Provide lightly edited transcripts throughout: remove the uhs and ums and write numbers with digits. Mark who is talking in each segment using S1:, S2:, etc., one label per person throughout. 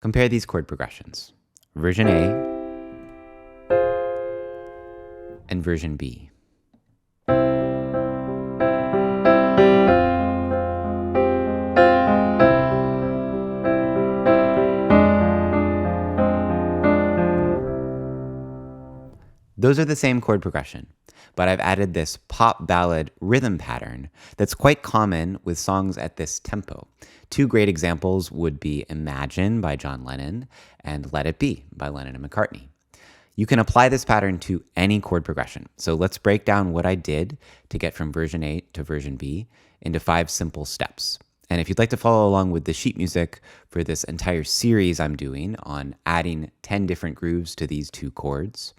S1: Compare these chord progressions, version A and version B. Those are the same chord progression, but I've added this pop ballad rhythm pattern that's quite common with songs at this tempo. Two great examples would be Imagine by John Lennon and Let It Be by Lennon and McCartney. You can apply this pattern to any chord progression. So let's break down what I did to get from version A to version B into 5 simple steps. And if you'd like to follow along with the sheet music for this entire series I'm doing on adding 10 different grooves to these 2 chords,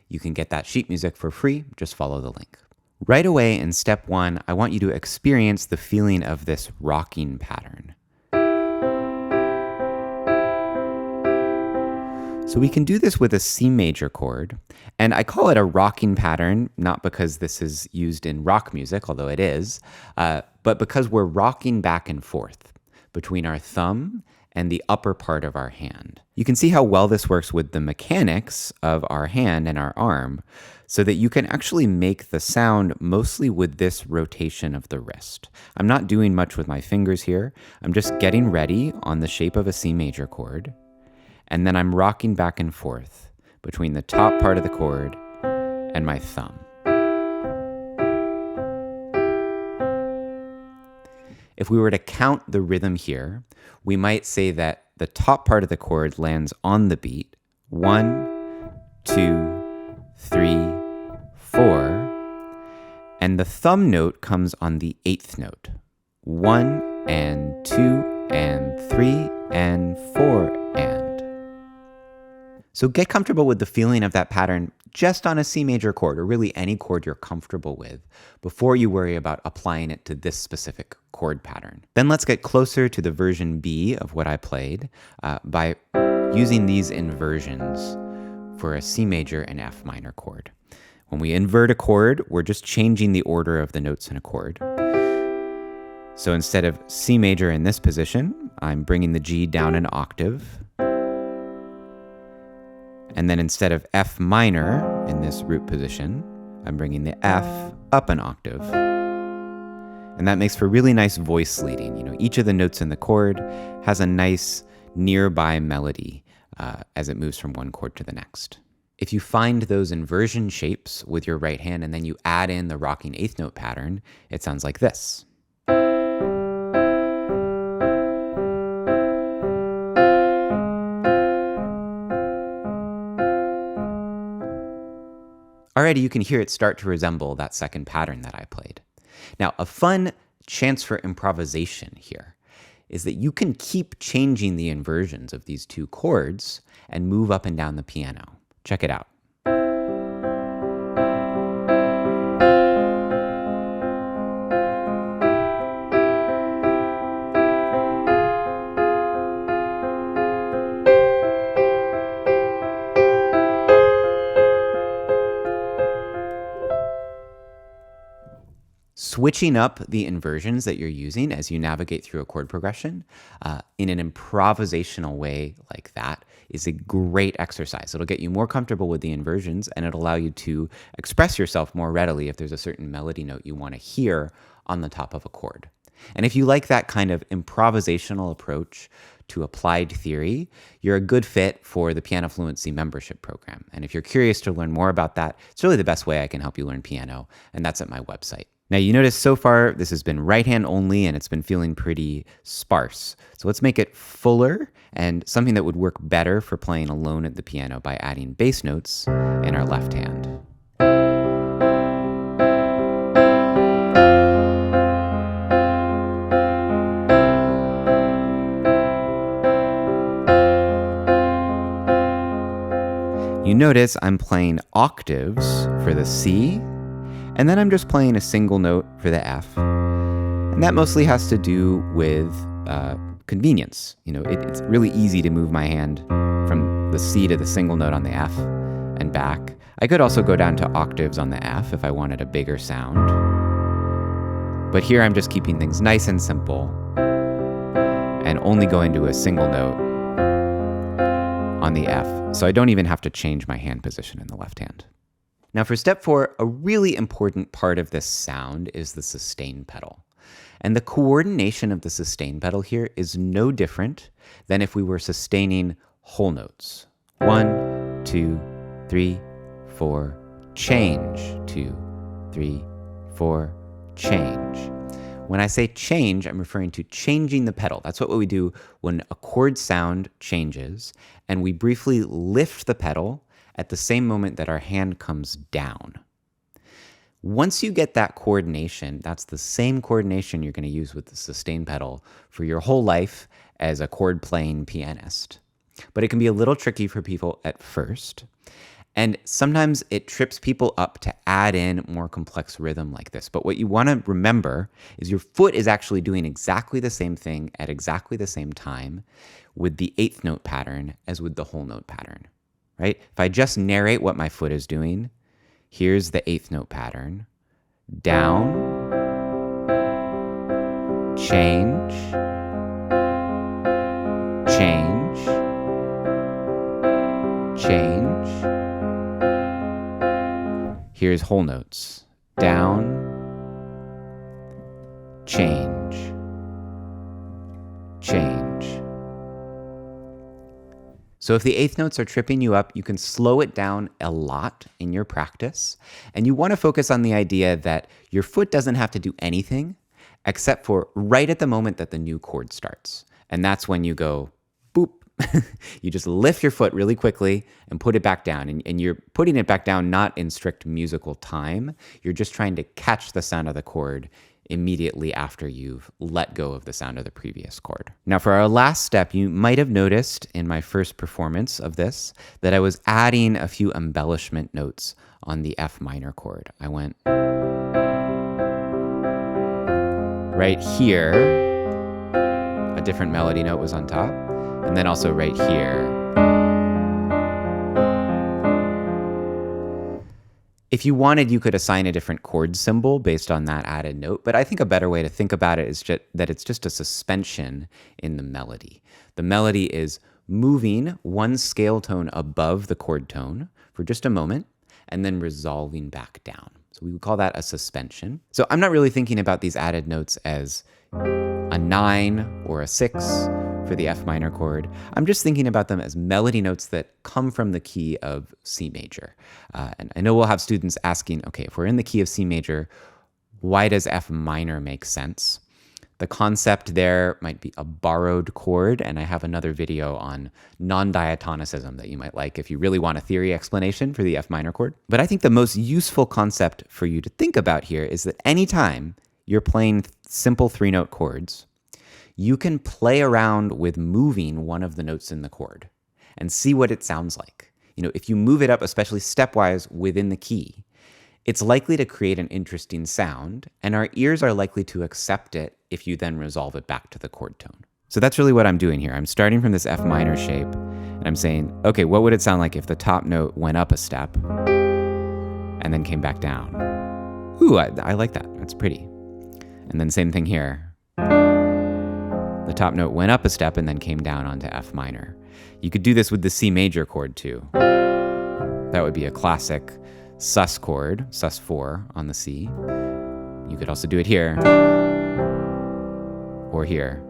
S1: you can get that sheet music for free. Just follow the link. Right away in step 1, I want you to experience the feeling of this rocking pattern. So we can do this with a C major chord, and I call it a rocking pattern, not because this is used in rock music, although it is, but because we're rocking back and forth between our thumb and the upper part of our hand. You can see how well this works with the mechanics of our hand and our arm, so that you can actually make the sound mostly with this rotation of the wrist. I'm not doing much with my fingers here. I'm just getting ready on the shape of a C major chord, and then I'm rocking back and forth between the top part of the chord and my thumb. If we were to count the rhythm here, we might say that the top part of the chord lands on the beat. 1, 2, 3, 4. And the thumb note comes on the 8th note. 1 and 2 and 3 and 4 and. So get comfortable with the feeling of that pattern just on a C major chord, or really any chord you're comfortable with, before you worry about applying it to this specific chord pattern. Then let's get closer to the version B of what I played by using these inversions for a C major and F minor chord. When we invert a chord, we're just changing the order of the notes in a chord. So instead of C major in this position, I'm bringing the G down an octave. And then instead of F minor in this root position, I'm bringing the F up an octave. And that makes for really nice voice leading. You know, each of the notes in the chord has a nice nearby melody as it moves from one chord to the next. If you find those inversion shapes with your right hand and then you add in the rocking 8th note pattern, it sounds like this. Already you can hear it start to resemble that second pattern that I played. Now, a fun chance for improvisation here is that you can keep changing the inversions of these 2 chords and move up and down the piano. Check it out. Switching up the inversions that you're using as you navigate through a chord progression in an improvisational way like that is a great exercise. It'll get you more comfortable with the inversions, and it'll allow you to express yourself more readily if there's a certain melody note you want to hear on the top of a chord. And if you like that kind of improvisational approach to applied theory, you're a good fit for the Piano Fluency membership program. And if you're curious to learn more about that, it's really the best way I can help you learn piano, and that's at my website. Now, you notice so far this has been right hand only, and it's been feeling pretty sparse. So let's make it fuller and something that would work better for playing alone at the piano by adding bass notes in our left hand. You notice I'm playing octaves for the C, and then I'm just playing a single note for the F. And that mostly has to do with convenience. You know, it's really easy to move my hand from the C to the single note on the F and back. I could also go down to octaves on the F if I wanted a bigger sound. But here I'm just keeping things nice and simple and only going to a single note on the F, so I don't even have to change my hand position in the left hand. Now for step 4, a really important part of this sound is the sustain pedal. And the coordination of the sustain pedal here is no different than if we were sustaining whole notes. 1, 2, 3, 4, change. 2, 3, 4, change. When I say change, I'm referring to changing the pedal. That's what we do when a chord sound changes, and we briefly lift the pedal at the same moment that our hand comes down. Once you get that coordination, that's the same coordination you're going to use with the sustain pedal for your whole life as a chord playing pianist. But it can be a little tricky for people at first. And sometimes it trips people up to add in more complex rhythm like this. But what you want to remember is your foot is actually doing exactly the same thing at exactly the same time with the eighth note pattern as with the whole note pattern, right? If I just narrate what my foot is doing, here's the eighth note pattern. Down, change, change, change. Here's whole notes. Down, change, change. So if the eighth notes are tripping you up, you can slow it down a lot in your practice. And you want to focus on the idea that your foot doesn't have to do anything except for right at the moment that the new chord starts. And that's when you go, boop. You just lift your foot really quickly and put it back down. And you're putting it back down not in strict musical time. You're just trying to catch the sound of the chord immediately after you've let go of the sound of the previous chord. Now for our last step, you might have noticed in my first performance of this that I was adding a few embellishment notes on the F minor chord. I went right here, a different melody note was on top, and then also right here. If you wanted, you could assign a different chord symbol based on that added note, but I think a better way to think about it is that it's just a suspension in the melody. The melody is moving one scale tone above the chord tone for just a moment and then resolving back down. So we would call that a suspension. So I'm not really thinking about these added notes as a 9 or a 6 for the F minor chord. I'm just thinking about them as melody notes that come from the key of C major. And I know we'll have students asking, okay, if we're in the key of C major, why does F minor make sense? The concept there might be a borrowed chord, and I have another video on non-diatonicism that you might like if you really want a theory explanation for the F minor chord. But I think the most useful concept for you to think about here is that anytime you're playing simple 3-note chords, you can play around with moving one of the notes in the chord and see what it sounds like. You know, if you move it up, especially stepwise within the key, it's likely to create an interesting sound, and our ears are likely to accept it if you then resolve it back to the chord tone. So that's really what I'm doing here. I'm starting from this F minor shape, and I'm saying, okay, what would it sound like if the top note went up a step and then came back down? Ooh, I like that. That's pretty. And then same thing here. The top note went up a step and then came down onto F minor. You could do this with the C major chord too. That would be a classic sus chord, sus4 on the C. You could also do it here or here.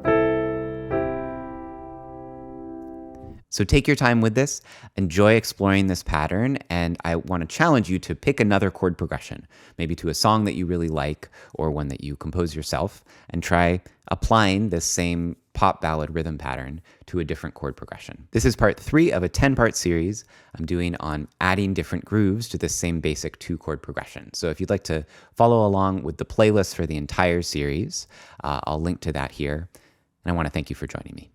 S1: So take your time with this, enjoy exploring this pattern, and I want to challenge you to pick another chord progression, maybe to a song that you really like or one that you compose yourself, and try applying this same pop ballad rhythm pattern to a different chord progression. This is part 3 of a 10-part series I'm doing on adding different grooves to this same basic 2-chord progression. So if you'd like to follow along with the playlist for the entire series, I'll link to that here, and I want to thank you for joining me.